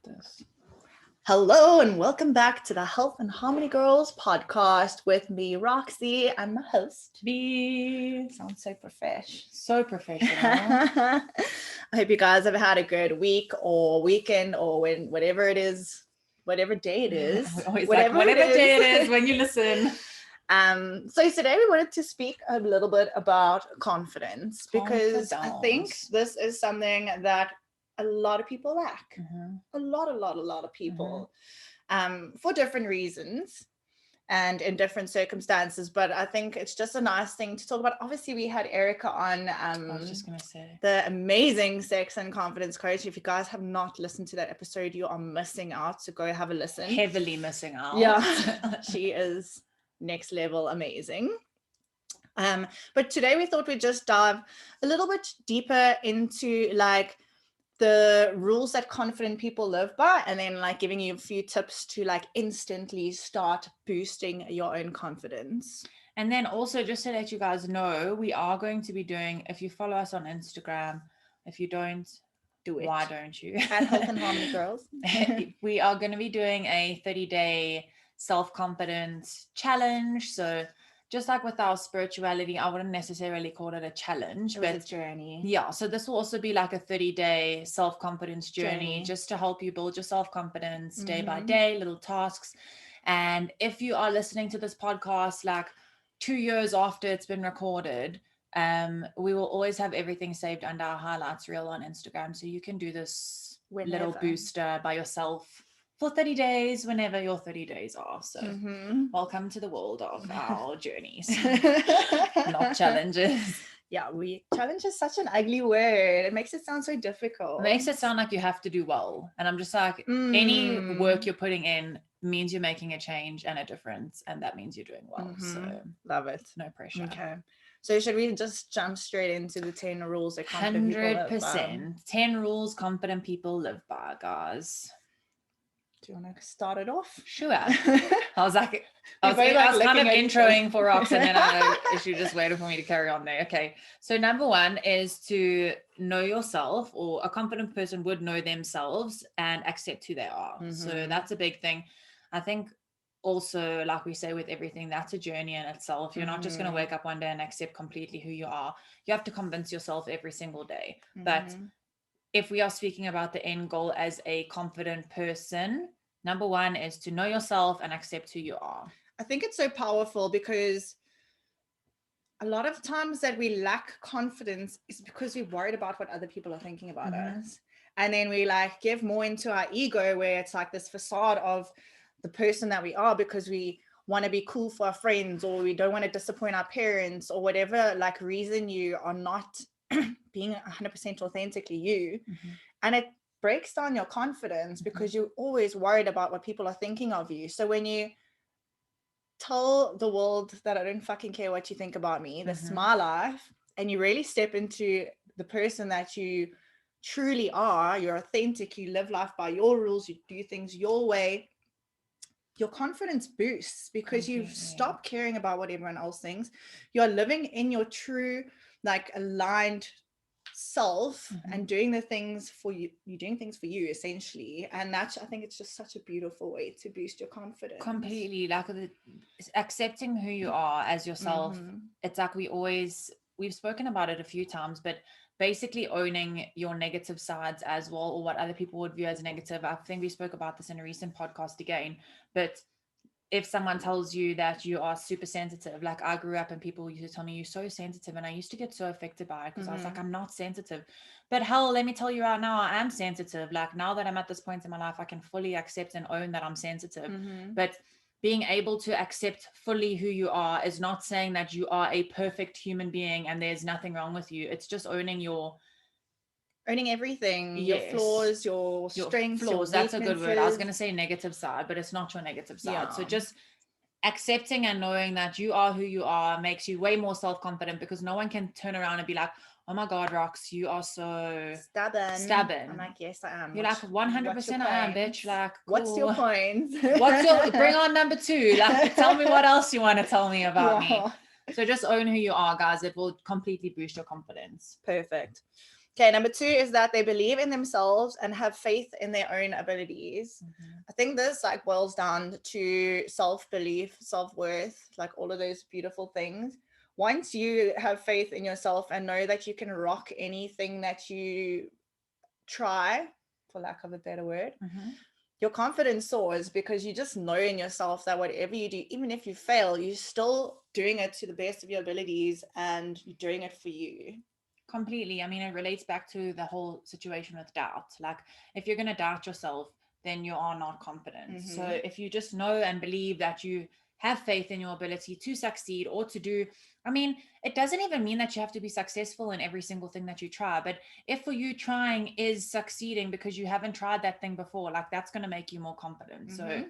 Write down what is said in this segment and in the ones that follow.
this. Hello and welcome back to the Health and Harmony Girls podcast with me, Roxy. I'm the host. B. Sounds so profesh. So professional. I hope you guys have had a good week or weekend or whatever it is, whatever day it is. whatever day it is when you listen. So today we wanted to speak a little bit about confidence because I think this is something that a lot of people lack. A lot of people for different reasons and in different circumstances, but I think it's just a nice thing to talk about. Obviously we had Erica on, I was just gonna say, the amazing sex and confidence coach. If you guys have not listened to that episode, you are missing out, so go have a listen. Heavily missing out. Yeah. She is next level amazing. But today we thought we'd just dive a little bit deeper into like the rules that confident people live by, and then like giving you a few tips to like instantly start boosting your own confidence. And then also just to let you guys know, we are going to be doing, if you follow us on Instagram, if you don't, do it. Why don't you? At Health and Harmony Girls. We are going to be doing a 30-day self-confidence challenge. So just like with our spirituality, I wouldn't necessarily call it a challenge, but a journey. Yeah, so this will also be like a 30-day self-confidence journey just to help you build your self-confidence day by day, little tasks. And if you are listening to this podcast like 2 years after it's been recorded, we will always have everything saved under our highlights reel on Instagram, so you can do this little booster by yourself for 30 days, whenever your 30 days are. So welcome to the world of our journeys, not challenges. Yeah, challenge is such an ugly word. It makes it sound so difficult. It makes it sound like you have to do well. And I'm just like, any work you're putting in means you're making a change and a difference, and that means you're doing well. So love it. No pressure. Okay. So should we just jump straight into the 10 rules that confident people live by? 100%. 10 rules confident people live by, guys. Do you want to start it off? Sure. I was kind of introing for Rox, and then I know she just waited for me to carry on there. Okay. So number one is to know yourself, or a confident person would know themselves and accept who they are. So that's a big thing. I think also, like we say with everything, that's a journey in itself. You're not just going to wake up one day and accept completely who you are. You have to convince yourself every single day. But if we are speaking about the end goal as a confident person, number one is to know yourself and accept who you are. I think it's so powerful because a lot of times that we lack confidence is because we're worried about what other people are thinking about us. And then we like give more into our ego, where it's like this facade of the person that we are because we want to be cool for our friends, or we don't want to disappoint our parents, or whatever like reason you are not being 100% authentically you. And it breaks down your confidence because you're always worried about what people are thinking of you. So when you tell the world that I don't fucking care what you think about me, this is my life, and you really step into the person that you truly are, you're authentic, you live life by your rules, you do things your way, your confidence boosts because you stop caring about what everyone else thinks. You're living in your true, like aligned self and doing the things for you. You're doing things for you essentially, and that's, I think it's just such a beautiful way to boost your confidence. Completely, like accepting who you are as yourself. It's like we've spoken about it a few times, but basically owning your negative sides as well, or what other people would view as negative. I think we spoke about this in a recent podcast again, but if someone tells you that you are super sensitive, like I grew up and people used to tell me you're so sensitive, and I used to get so affected by it because I was like, I'm not sensitive. But hell, let me tell you right now, I am sensitive. Like now that I'm at this point in my life, I can fully accept and own that I'm sensitive. But being able to accept fully who you are is not saying that you are a perfect human being and there's nothing wrong with you. It's just owning everything, your flaws, your strengths, flaws. That's a good word. I was going to say negative side, but it's not your negative side. So just accepting and knowing that you are who you are makes you way more self-confident, because no one can turn around and be like, oh my God, Rox, you are so stubborn. I'm like, yes, I am. You're like, 100% I am, bitch. Like, cool. What's your point? Bring on number 2. Like, tell me what else you want to tell me about me. So just own who you are, guys. It will completely boost your confidence. Perfect. Okay, number 2 is that they believe in themselves and have faith in their own abilities. I think this like boils down to self-belief, self-worth, like all of those beautiful things. Once you have faith in yourself and know that you can rock anything that you try, for lack of a better word, your confidence soars, because you just know in yourself that whatever you do, even if you fail, you're still doing it to the best of your abilities and you're doing it for you. Completely. I mean, it relates back to the whole situation with doubt. Like, if you're going to doubt yourself, then you are not confident. So if you just know and believe that you have faith in your ability to succeed or to do, I mean, it doesn't even mean that you have to be successful in every single thing that you try. But if for you trying is succeeding because you haven't tried that thing before, like, that's going to make you more confident. So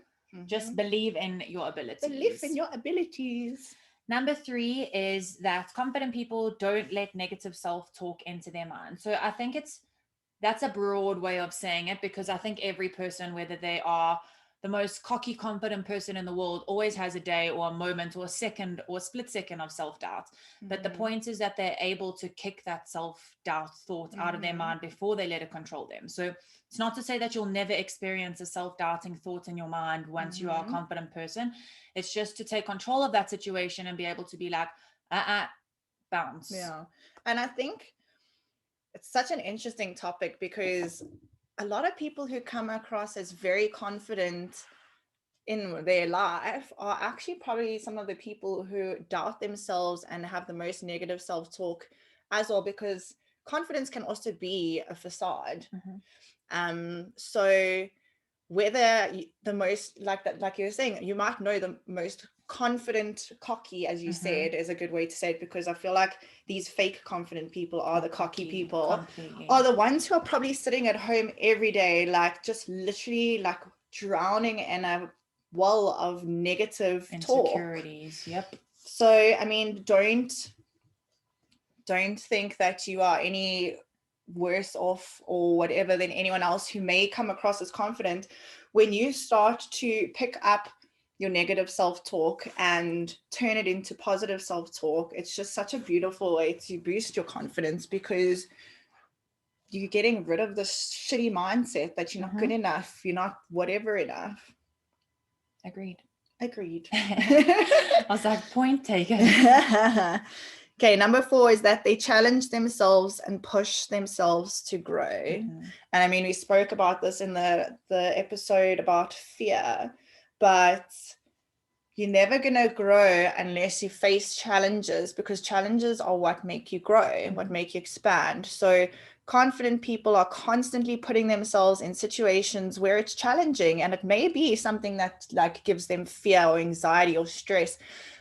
just believe in your abilities. Believe in your abilities. Number 3 is that confident people don't let negative self-talk into their mind. So I think that's a broad way of saying it, because I think every person, whether they are the most cocky, confident person in the world, always has a day or a moment or a second or a split second of self-doubt. But the point is that they're able to kick that self-doubt thought out of their mind before they let it control them. So it's not to say that you'll never experience a self-doubting thought in your mind once you are a confident person. It's just to take control of that situation and be able to be like, bounce. Yeah. And I think it's such an interesting topic, because a lot of people who come across as very confident in their life are actually probably some of the people who doubt themselves and have the most negative self-talk as well, because confidence can also be a facade. So whether the most, like that, like you were saying, you might know the most confident, cocky, as you said, is a good way to say it, because I feel like these fake confident people are the cocky people, completely. are the ones who are probably sitting at home every day, like just literally like drowning in a well of negative insecurities. Yep. So I mean, don't think that you are any worse off or whatever than anyone else who may come across as confident. When you start to pick up your negative self-talk and turn it into positive self-talk, it's just such a beautiful way to boost your confidence, because you're getting rid of this shitty mindset that you're not good enough, you're not whatever enough. Agreed. I was like, point taken. Okay, number 4 is that they challenge themselves and push themselves to grow. And I mean, we spoke about this in the episode about fear, but you're never going to grow unless you face challenges, because challenges are what make you grow, what make you expand. So confident people are constantly putting themselves in situations where it's challenging, and it may be something that like gives them fear or anxiety or stress.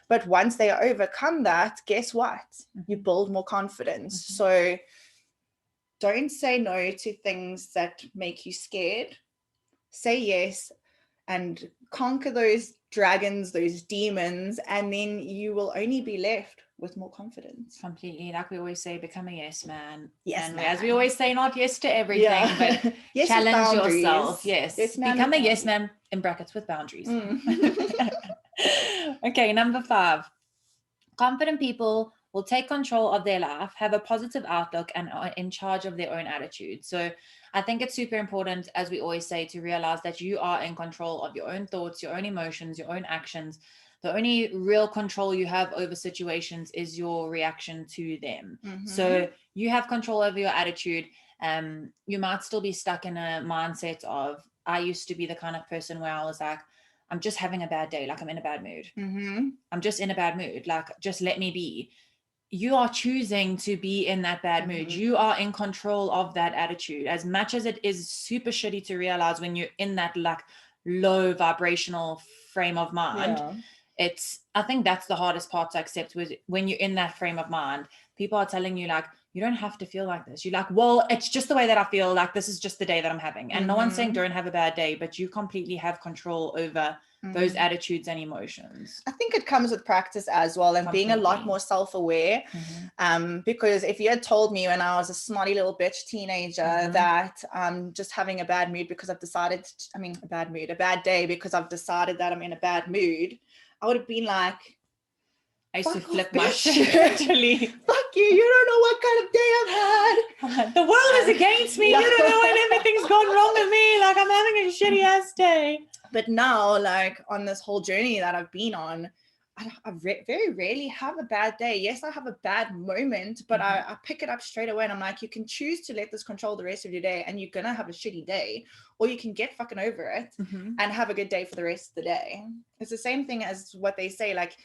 But once they overcome that, guess what? You build more confidence. So don't say no to things that make you scared. Say yes and conquer those dragons, those demons, and then you will only be left with more confidence. Completely. Like we always say, become a yes man. Yes, and man. As we always say, not yes to everything, but yes, challenge yourself. Yes become a yes man in brackets with boundaries. Okay, number 5. Confident people will take control of their life, have a positive outlook, and are in charge of their own attitude. So I think it's super important, as we always say, to realize that you are in control of your own thoughts, your own emotions, your own actions. The only real control you have over situations is your reaction to them. So you have control over your attitude. You might still be stuck in a mindset of, I used to be the kind of person where I was like, I'm just having a bad day. Like, I'm in a bad mood. I'm just in a bad mood. Like, just let me be. You are choosing to be in that bad mood. You are in control of that attitude. As much as it is super shitty to realize when you're in that like low vibrational frame of mind, I think that's the hardest part to accept, with when you're in that frame of mind. People are telling you like, you don't have to feel like this. You're like, well, it's just the way that I feel. Like, this is just the day that I'm having. And no one's saying don't have a bad day, but you completely have control over those attitudes and emotions. I think it comes with practice as well, and being a lot more self-aware. Because if you had told me when I was a snotty little bitch teenager that I'm just having a bad mood because I've decided, a bad day because I've decided that I'm in a bad mood, I would have been like, I used to Fuck flip off, my bitch. shit literally. Fuck you don't know what kind of day I've had. I'm like, the world is against me. Yeah. You don't know when everything's gone wrong with me. Like, I'm having a shitty ass day. But now, like, on this whole journey that I've been on, I very rarely have a bad day. Yes, I have a bad moment, but I pick it up straight away, and I'm like, you can choose to let this control the rest of your day, and you're gonna have a shitty day, or you can get fucking over it and have a good day for the rest of the day. It's the same thing as what they say, like,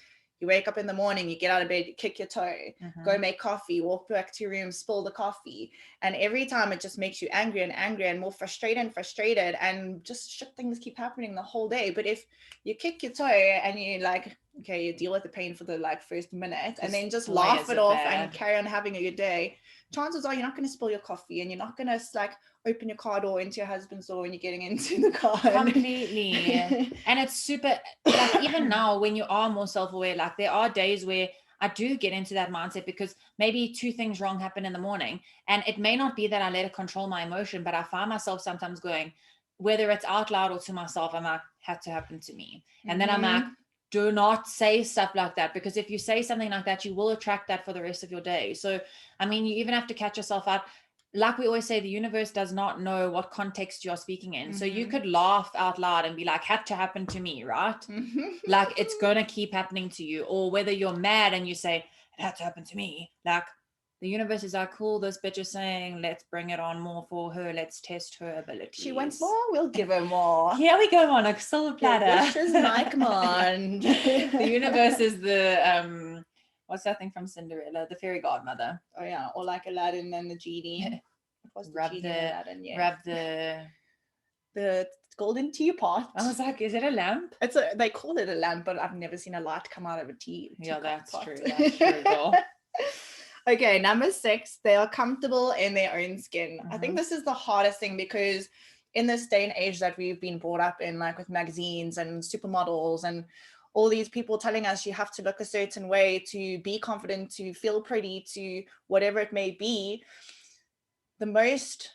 you wake up in the morning, you get out of bed, you kick your toe, go make coffee, walk back to your room, spill the coffee. And every time it just makes you angry and more frustrated, and just shit things keep happening the whole day. But if you kick your toe and you like, okay, you deal with the pain for the like first minute and then just laugh it off and carry on having a good day, chances are you're not going to spill your coffee, and you're not going to like open your car door into your husband's door when you're getting into the car. Completely. And it's super, like, even now when you are more self-aware, like, there are days where I do get into that mindset because maybe 2 things wrong happen in the morning, and it may not be that I let it control my emotion, but I find myself sometimes going, whether it's out loud or to myself, I'm like, had to happen to me. And then I'm like, do not say stuff like that, because if you say something like that, you will attract that for the rest of your day. So, I mean, you even have to catch yourself out. Like we always say, the universe does not know what context you're speaking in. So you could laugh out loud and be like, had to happen to me, right? Like, it's going to keep happening to you. Or whether you're mad and you say, it had to happen to me. Like, the universe is like, cool, this bitch is saying, let's bring it on more for her. Let's test her abilities. She wants more, we'll give her more. Here we go on a silver platter. Wishes my command. The universe is the, what's that thing from Cinderella? The fairy godmother. Oh yeah, or like Aladdin and the genie. Rub the golden teapot. I was like, is it a lamp? They call it a lamp, but I've never seen a light come out of a Yeah, that's pot. true. That's true, girl. Okay, number 6, they are comfortable in their own skin. I think this is the hardest thing, because in this day and age that we've been brought up in, like with magazines and supermodels and all these people telling us you have to look a certain way to be confident, to feel pretty, to whatever it may be, the most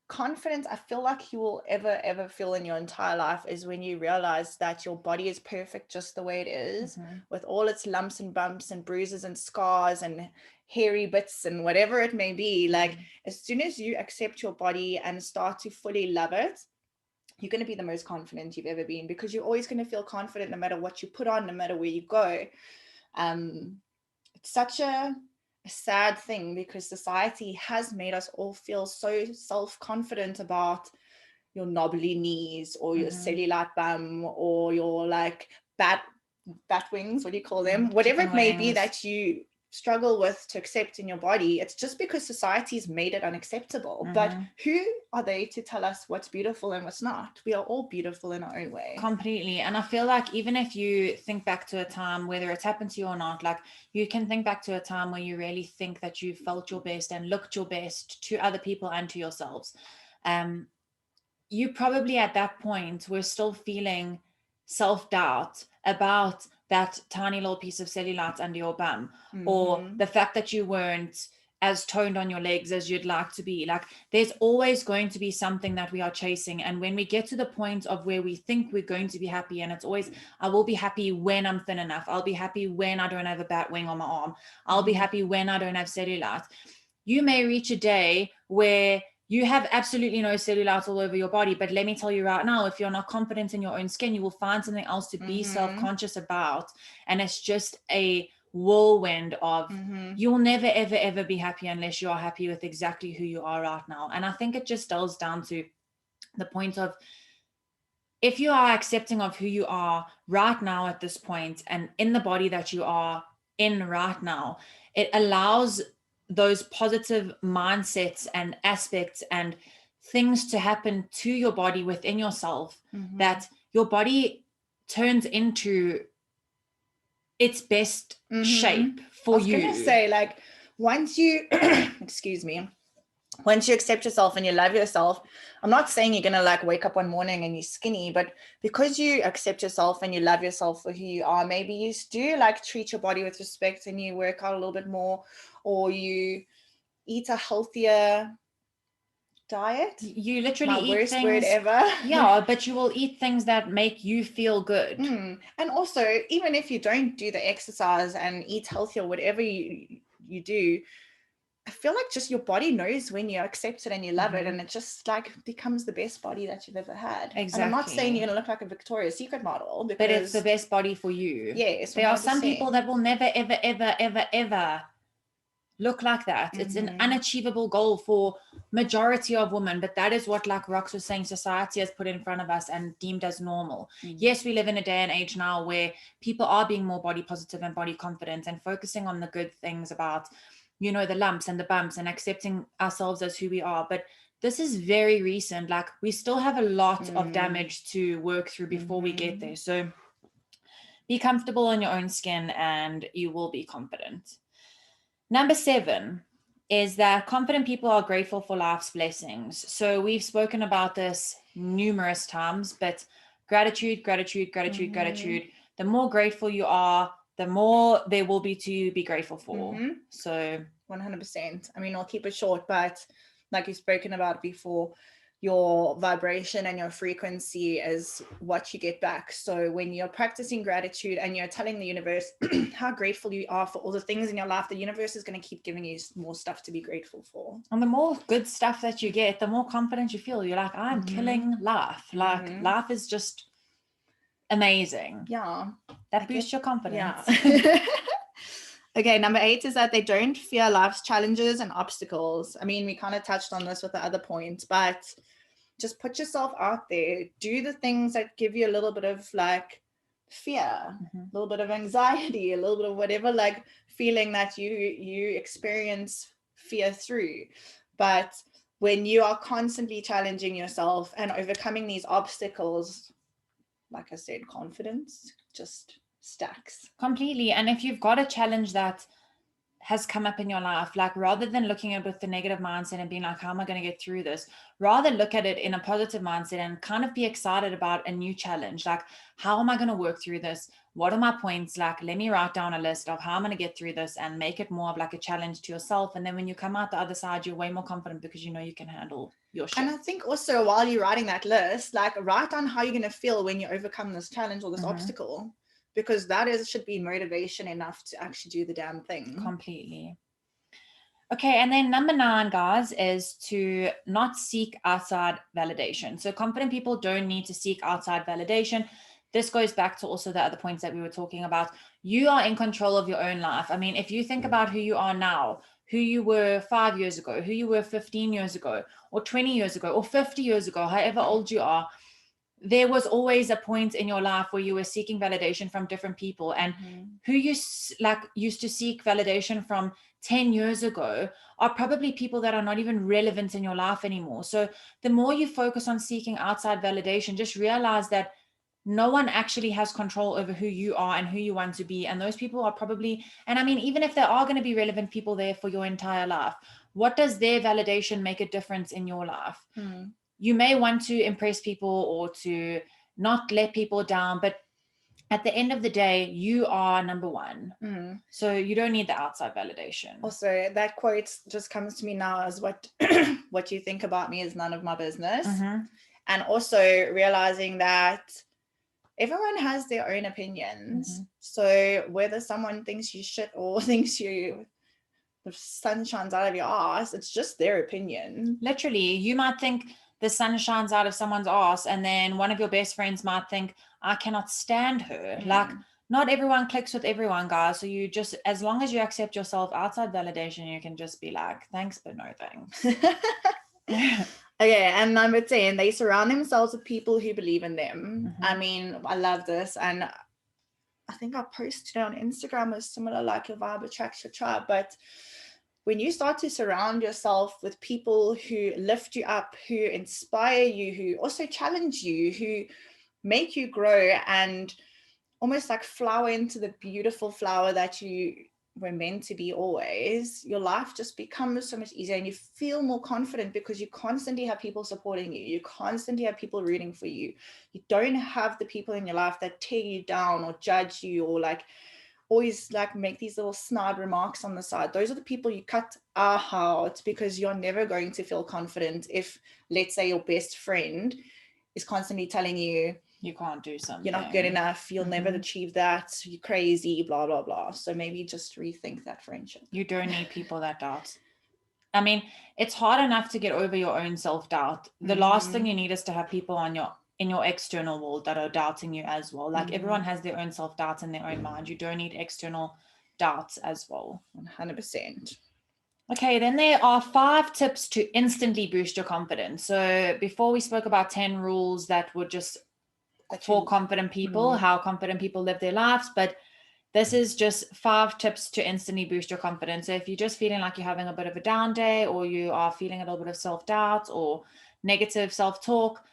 confidence I feel like you will ever feel in your entire life is when you realize that your body is perfect just the way it is, with all its lumps and bumps and bruises and scars and hairy bits and whatever it may be. Like, as soon as you accept your body and start to fully love it, you're going to be the most confident you've ever been, because you're always going to feel confident no matter what you put on, no matter where you go. It's such a sad thing, because society has made us all feel so self-confident about your knobbly knees or your cellulite bum or your like bat wings, what do you call them, whatever it may be that you struggle with to accept in your body. It's just because society's made it unacceptable. But who are they to tell us what's beautiful and what's not? We are all beautiful in our own way. Completely. And I feel like even if you think back to a time, whether it's happened to you or not, like, you can think back to a time where you really think that you felt your best and looked your best to other people and to yourselves. You probably at that point were still feeling self-doubt about that tiny little piece of cellulite under your bum, or the fact that you weren't as toned on your legs as you'd like to be. Like, there's always going to be something that we are chasing. And when we get to the point of where we think we're going to be happy, and it's always, I will be happy when I'm thin enough. I'll be happy when I don't have a bat wing on my arm. I'll be happy when I don't have cellulite. You may reach a day where you have absolutely no cellulite all over your body. But let me tell you right now, if you're not confident in your own skin, you will find something else to be self-conscious about. And it's just a whirlwind of you'll never, ever be happy unless you are happy with exactly who you are right now. And I think it just goes down to the point of, if you are accepting of who you are right now at this point and in the body that you are in right now, it allows those positive mindsets and aspects and things to happen to your body within yourself, that your body turns into its best shape for you. I was going to say, like, once you, excuse me, once you accept yourself and you love yourself, I'm not saying you're going to like wake up one morning and you're skinny, but because you accept yourself and you love yourself for who you are, maybe you do like treat your body with respect and you work out a little bit more, or you eat a healthier Diet? You literally My eat worst things, word ever. yeah, but you will eat things that make you feel good. And also, even if you don't do the exercise and eat healthy or whatever you do, I feel like just your body knows when you accept it and you love it, and it just like becomes the best body that you've ever had. Exactly. And I'm not saying you're going to look like a Victoria's Secret model, because, but it's the best body for you. Yes, 100%. There are some people that will never, ever, ever, ever, ever look like that. It's an unachievable goal for majority of women, but that is what, like Rox was saying, society has put in front of us and deemed as normal. Yes, we live in a day and age now where people are being more body positive and body confident and focusing on the good things about, you know, the lumps and the bumps and accepting ourselves as who we are. But this is very recent. Like, we still have a lot of damage to work through before we get there. So be comfortable in your own skin and you will be confident. Number 7 is that confident people are grateful for life's blessings. So we've spoken about this numerous times, but gratitude. The more grateful you are, the more there will be to be grateful for. So 100%. I mean, I'll keep it short, but like you've spoken about before, your vibration and your frequency is what you get back. So when you're practicing gratitude and you're telling the universe how grateful you are for all the things in your life, the universe is going to keep giving you more stuff to be grateful for. And the more good stuff that you get, the more confident you feel. You're like, I'm killing life. Like, life is just amazing. Yeah. That boosts your confidence. Yeah. Okay, number 8 is that they don't fear life's challenges and obstacles. I mean, we kind of touched on this with the other points, but just put yourself out there. Do the things that give you a little bit of like fear, a little bit of anxiety, a little bit of whatever like feeling that you experience fear through. But when you are constantly challenging yourself and overcoming these obstacles, like I said, confidence just stacks. Completely. And if you've got a challenge that has come up in your life, like, rather than looking at it with the negative mindset and being like, how am I going to get through this? Rather look at it in a positive mindset and kind of be excited about a new challenge. Like, how am I going to work through this? What are my points? Like, let me write down a list of how I'm going to get through this and make it more of like a challenge to yourself. And then when you come out the other side, you're way more confident because you know you can handle your shit. And I think also while you're writing that list, like, write down how you're going to feel when you overcome this challenge or this obstacle, because that should be motivation enough to actually do the damn thing. Completely. Okay, and then number 9, guys, is to not seek outside validation. So confident people don't need to seek outside validation. This goes back to also the other points that we were talking about. You are in control of your own life. I mean, if you think about who you are now, who you were 5 years ago, who you were 15 years ago, or 20 years ago, or 50 years ago, however old you are, there was always a point in your life where you were seeking validation from different people, and who you used to seek validation from 10 years ago are probably people that are not even relevant in your life anymore. So the more you focus on seeking outside validation, just realize that no one actually has control over who you are and who you want to be. And those people are probably, and I mean, even if there are going to be relevant people there for your entire life, what does their validation make a difference in your life? You may want to impress people or to not let people down, but at the end of the day, you are number one. So you don't need the outside validation. Also, that quote just comes to me now as what you think about me is none of my business. And also realizing that everyone has their own opinions. So whether someone thinks you shit or thinks the sun shines out of your ass, it's just their opinion. Literally, you might think the sun shines out of someone's ass, and then one of your best friends might think, I cannot stand her. Like, not everyone clicks with everyone, guys. So you just, as long as you accept yourself outside validation, you can just be like, thanks, but no thanks. Okay, and number 10, they surround themselves with people who believe in them. I mean, I love this. And I think I posted it on Instagram as similar, like your vibe attracts your tribe. But when you start to surround yourself with people who lift you up, who inspire you, who also challenge you, who make you grow and almost like flower into the beautiful flower that you were meant to be always, your life just becomes so much easier and you feel more confident because you constantly have people supporting you. You constantly have people rooting for you. You don't have the people in your life that tear you down or judge you or like always like make these little snide remarks on the side, those are the people you cut out, because you're never going to feel confident if, let's say, your best friend is constantly telling you you can't do something, you're not good enough, you'll never achieve that, you're crazy, blah blah blah. So maybe just rethink that friendship. You don't need people that doubt. I mean, it's hard enough to get over your own self-doubt. The last thing you need is to have people in your external world that are doubting you as well. Like everyone has their own self-doubts in their own mind. You don't need external doubts as well. 100%. Okay, then there are 5 tips to instantly boost your confidence. So before we spoke about 10 rules that would just for confident people, how confident people live their lives, but this is just 5 tips to instantly boost your confidence. So if you're just feeling like you're having a bit of a down day, or you are feeling a little bit of self-doubt or negative self-talk,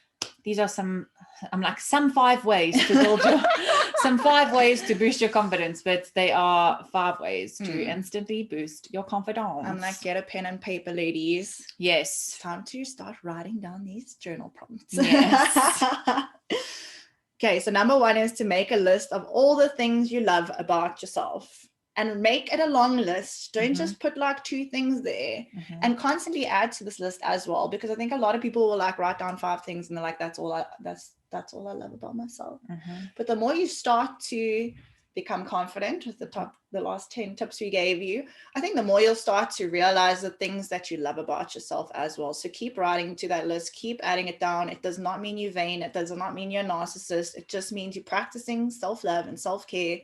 these are some 5 ways to build your some 5 ways to boost your confidence, but they are 5 ways to instantly boost your confidence. I'm like, get a pen and paper, ladies. Yes. It's time to start writing down these journal prompts. Yes. Okay, so number 1 is to make a list of all the things you love about yourself, and make it a long list. Don't just put like 2 things there, and constantly add to this list as well, because I think a lot of people will like write down 5 things and they're like, that's all I love about myself. But the more you start to become confident with the last 10 tips we gave you, I think the more you'll start to realize the things that you love about yourself as well. So keep writing to that list, keep adding it down. It does not mean you're vain. It does not mean you're a narcissist. It just means you're practicing self-love and self-care,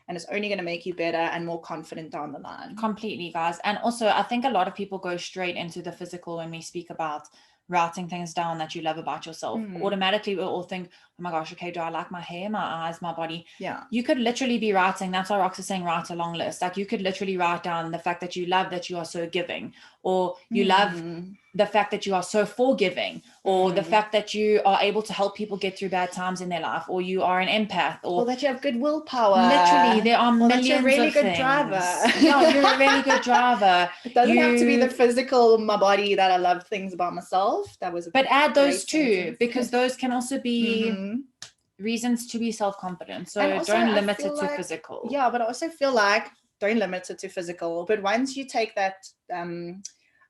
and it's only going to make you better and more confident down the line. Completely, guys. And also, I think a lot of people go straight into the physical when we speak about writing things down that you love about yourself. Automatically we'll all think, oh my gosh, okay, do I like my hair, my eyes, my body? Yeah. You could literally be writing, that's why Rox is saying write a long list. Like you could literally write down the fact that you love that you are so giving, or you love the fact that you are so forgiving, or the fact that you are able to help people get through bad times in their life, or you are an empath, or that you have good willpower. Literally, there are millions you're a really of good things. driver. Yeah, you're a really good driver. It doesn't have to be the physical, my body, that I love things about myself. But add those too, because those can also be reasons to be self-confident. So also, don't limit it to physical. Yeah, but I also feel like don't limit it to physical. But once you take that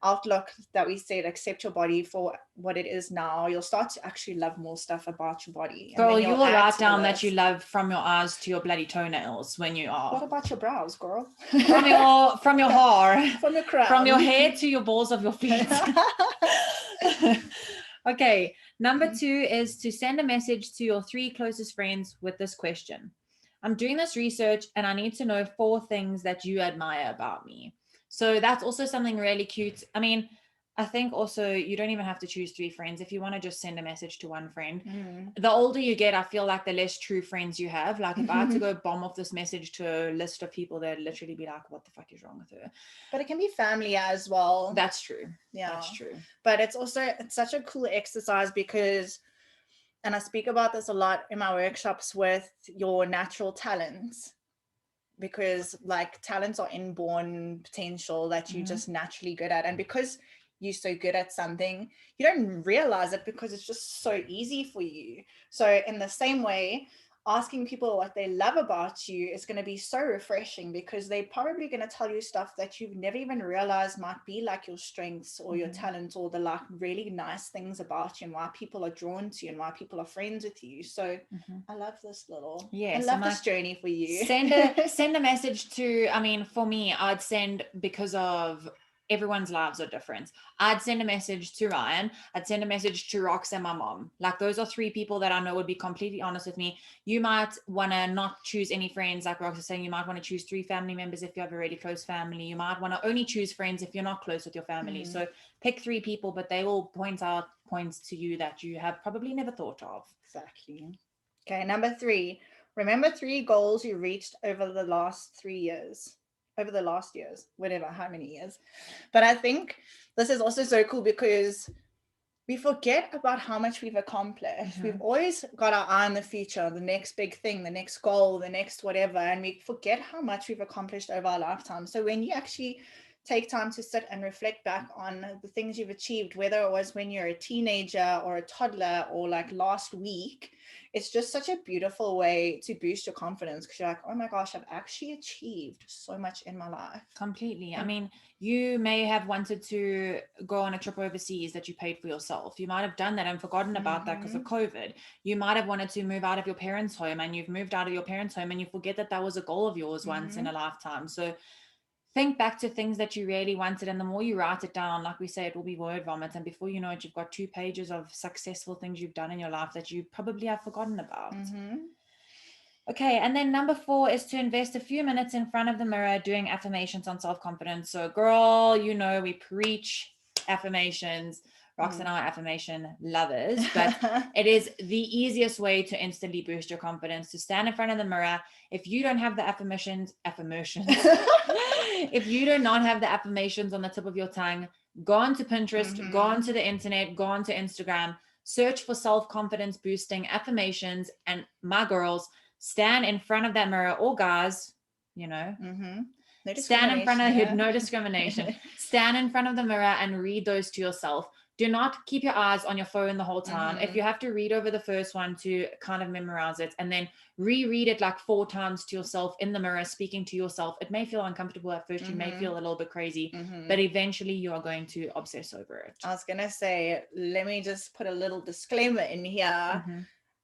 outlook that we said, accept your body for what it is now, you'll start to actually love more stuff about your body. Girl, you will write down that you love from your eyes to your bloody toenails when you are. What about your brows, girl? From your hair. From your crown. From your hair to your balls of your feet. Okay, number 2 is to send a message to your 3 closest friends with this question. I'm doing this research and I need to know 4 things that you admire about me. So that's also something really cute. I mean, I think also you don't even have to choose 3 friends. If you want to just send a message to 1 friend, the older you get, I feel like the less true friends you have. Like if I had to go bomb off this message to a list of people, they'd literally be like, what the fuck is wrong with her? But it can be family as well. That's true. Yeah, that's true. But it's such a cool exercise because, and I speak about this a lot in my workshops, with your natural talents. Because like talents are inborn potential that you're just naturally good at, and because you're so good at something, you don't realize it because it's just so easy for you. So in the same way, asking people what they love about you is going to be so refreshing, because they're probably going to tell you stuff that you've never even realized might be like your strengths or your talents, or the like really nice things about you, and why people are drawn to you and why people are friends with you. So I love this little, I love this journey for you. Send a message to, I mean, for me, I'd send, because of everyone's lives are different. I'd send a message to Ryan. I'd send a message to Rox and my mom. Like those are 3 people that I know would be completely honest with me. You might want to not choose any friends, like Rox is saying. You might want to choose 3 family members if you have a really close family. You might want to only choose friends if you're not close with your family. So pick 3 people, but they will point out points to you that you have probably never thought of. Exactly. Okay, number 3. Remember 3 goals you reached over the last 3 years. Over the last years, whatever, how many years. But I think this is also so cool because we forget about how much we've accomplished. We've always got our eye on the future, the next big thing, the next goal, the next whatever, and we forget how much we've accomplished over our lifetime. So when you actually take time to sit and reflect back on the things you've achieved, whether it was when you're a teenager or a toddler or like last week. It's just such a beautiful way to boost your confidence, because you're like, oh my gosh, I've actually achieved so much in my life. Completely. I mean, you may have wanted to go on a trip overseas that you paid for yourself. You might have done that and forgotten about that because of COVID. You might have wanted to move out of your parents' home, and you've moved out of your parents' home and you forget that that was a goal of yours once in a lifetime. So think back to things that you really wanted, and the more you write it down, like we say, it will be word vomit, and before you know it, you've got 2 pages of successful things you've done in your life that you probably have forgotten about. Okay, and then number 4 is to invest a few minutes in front of the mirror doing affirmations on self-confidence. So girl, you know, we preach affirmations. Rox and I are affirmation lovers, but it is the easiest way to instantly boost your confidence, to stand in front of the mirror. If you don't have the affirmations, if you do not have the affirmations on the tip of your tongue, go onto Pinterest, go onto the internet, go onto Instagram, search for self-confidence boosting affirmations, and my girls, stand in front of that mirror, or guys, you know, stand in front of no discrimination. Stand in front of the mirror and read those to yourself. Do not keep your eyes on your phone the whole time. If you have to read over the first one to kind of memorize it, and then reread it like 4 times to yourself in the mirror, speaking to yourself, it may feel uncomfortable at first. You may feel a little bit crazy, but eventually you are going to obsess over it. I was going to say, let me just put a little disclaimer in here.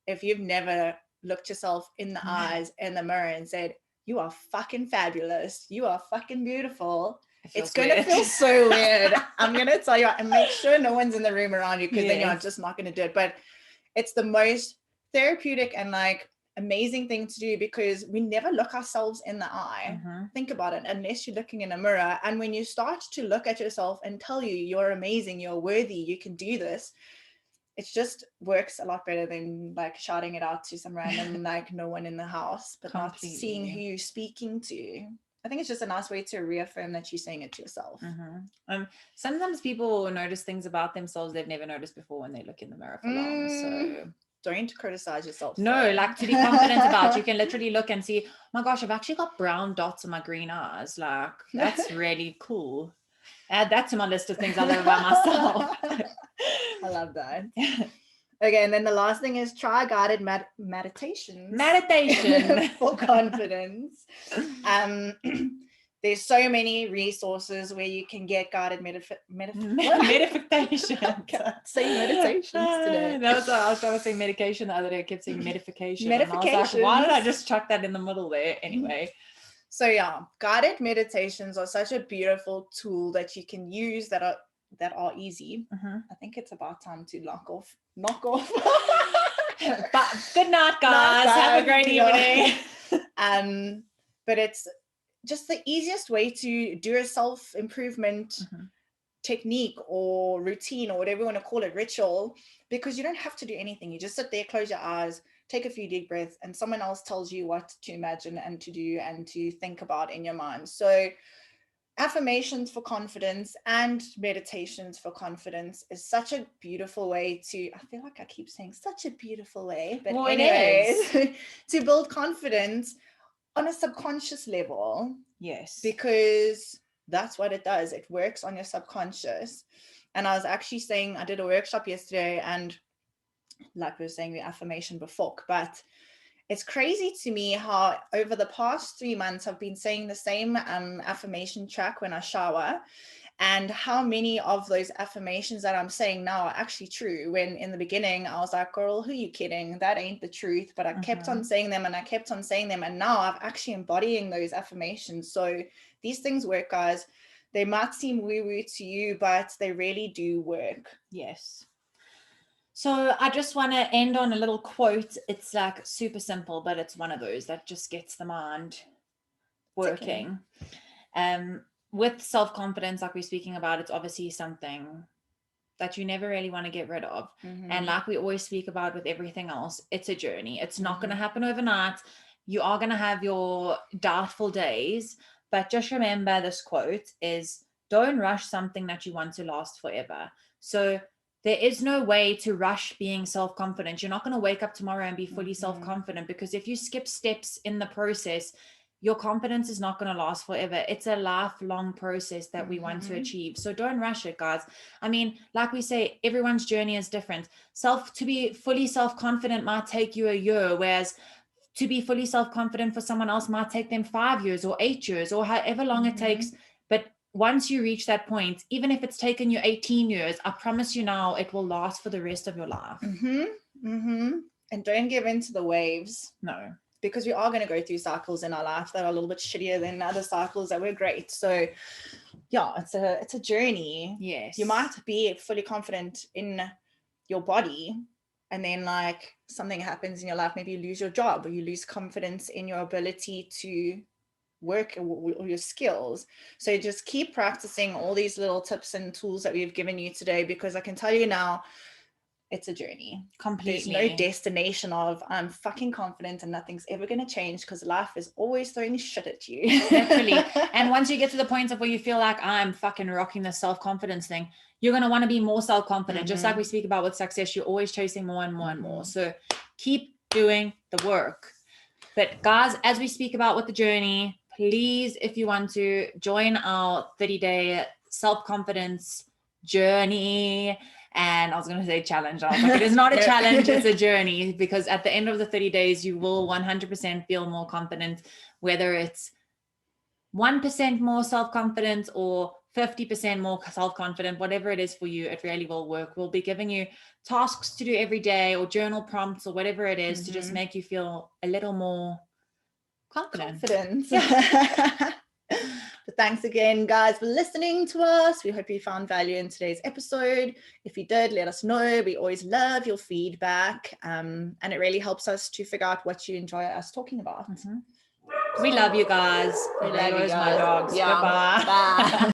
If you've never looked yourself in the eyes in the mirror and said, you are fucking fabulous, you are fucking beautiful, it's going to feel so weird. I'm going to tell you, and make sure no one's in the room around you, because then you're just not going to do it. But it's the most therapeutic and like amazing thing to do, because we never look ourselves in the eye. Think about it, unless you're looking in a mirror. And when you start to look at yourself and tell you you're amazing, you're worthy, you can do this, it just works a lot better than like shouting it out to some random like no one in the house, but not seeing who you're speaking to. I think it's just a nice way to reaffirm that you're saying it to yourself. Sometimes people will notice things about themselves they've never noticed before when they look in the mirror for long. So don't criticize yourself. No, like to be confident about. You can literally look and see, oh my gosh, I've actually got brown dots on my green eyes. Like, that's really cool. Add that to my list of things I love about myself. I love that. Okay, and then the last thing is try guided meditation for confidence. There's so many resources where you can get guided meditation. Say meditations today. That was I was saying medication the other day. I kept saying medification. And I was like, why did I just chuck that in the middle there? Anyway. So yeah, guided meditations are such a beautiful tool that you can use that are easy. I think it's about time to knock off. But good night, guys. Have a great evening. But it's just the easiest way to do a self-improvement technique or routine or whatever you want to call it, ritual, because you don't have to do anything. You just sit there, close your eyes, take a few deep breaths, and someone else tells you what to imagine and to do and to think about in your mind. So affirmations for confidence and meditations for confidence is such a beautiful way to, I feel like I keep saying such a beautiful way, but anyways, to build confidence on a subconscious level. Yes. Because that's what it does. It works on your subconscious. And I was actually saying, I did a workshop yesterday, and like we were saying, the affirmation before, but it's crazy to me how over the past 3 months I've been saying the same affirmation track when I shower, and how many of those affirmations that I'm saying now are actually true, when in the beginning I was like, girl, who are you kidding? That ain't the truth. But I kept on saying them, and I kept on saying them, and now I'm actually embodying those affirmations. So these things work, guys. They might seem woo-woo to you, but they really do work. Yes. So I just want to end on a little quote. It's like super simple, but it's one of those that just gets the mind working. With self-confidence, like we're speaking about, it's obviously something that you never really want to get rid of. And like we always speak about with everything else, it's a journey. It's not going to happen overnight. You are going to have your doubtful days, but just remember this quote is, don't rush something that you want to last forever. So there is no way to rush being self-confident. You're not going to wake up tomorrow and be fully self-confident, because if you skip steps in the process, your confidence is not going to last forever. It's a lifelong process that we want to achieve. So don't rush it, guys. I mean, like we say, everyone's journey is different. To be fully self-confident might take you a year, whereas to be fully self-confident for someone else might take them 5 years or 8 years or however long it takes. But once you reach that point, even if it's taken you 18 years, I promise you now, it will last for the rest of your life. And don't give in to the waves. No. Because we are going to go through cycles in our life that are a little bit shittier than other cycles that were great. So yeah, it's a journey. Yes. You might be fully confident in your body, and then like something happens in your life, maybe you lose your job, or you lose confidence in your ability to work or your skills. So just keep practicing all these little tips and tools that we've given you today, because I can tell you now, it's a journey. Completely. There's no destination of I'm fucking confident and nothing's ever going to change, because life is always throwing shit at you. Literally. And once you get to the point of where you feel like I'm fucking rocking the self-confidence thing, you're going to want to be more self-confident. Just like we speak about with success, you're always chasing more and more and more. So keep doing the work. But guys, as we speak about with the journey, please, if you want to join our 30-day self-confidence journey. And I was going to say challenge. I was like, it is not a challenge, it's a journey, because at the end of the 30 days, you will 100% feel more confident, whether it's 1% more self-confident or 50% more self-confident, whatever it is for you, it really will work. We'll be giving you tasks to do every day or journal prompts or whatever it is to just make you feel a little more confident. Yeah. But thanks again, guys, for listening to us. We hope you found value in today's episode. If you did, let us know. We always love your feedback, and it really helps us to figure out what you enjoy us talking about. We love you guys. We love you guys. My dogs. Yeah. Goodbye. Bye.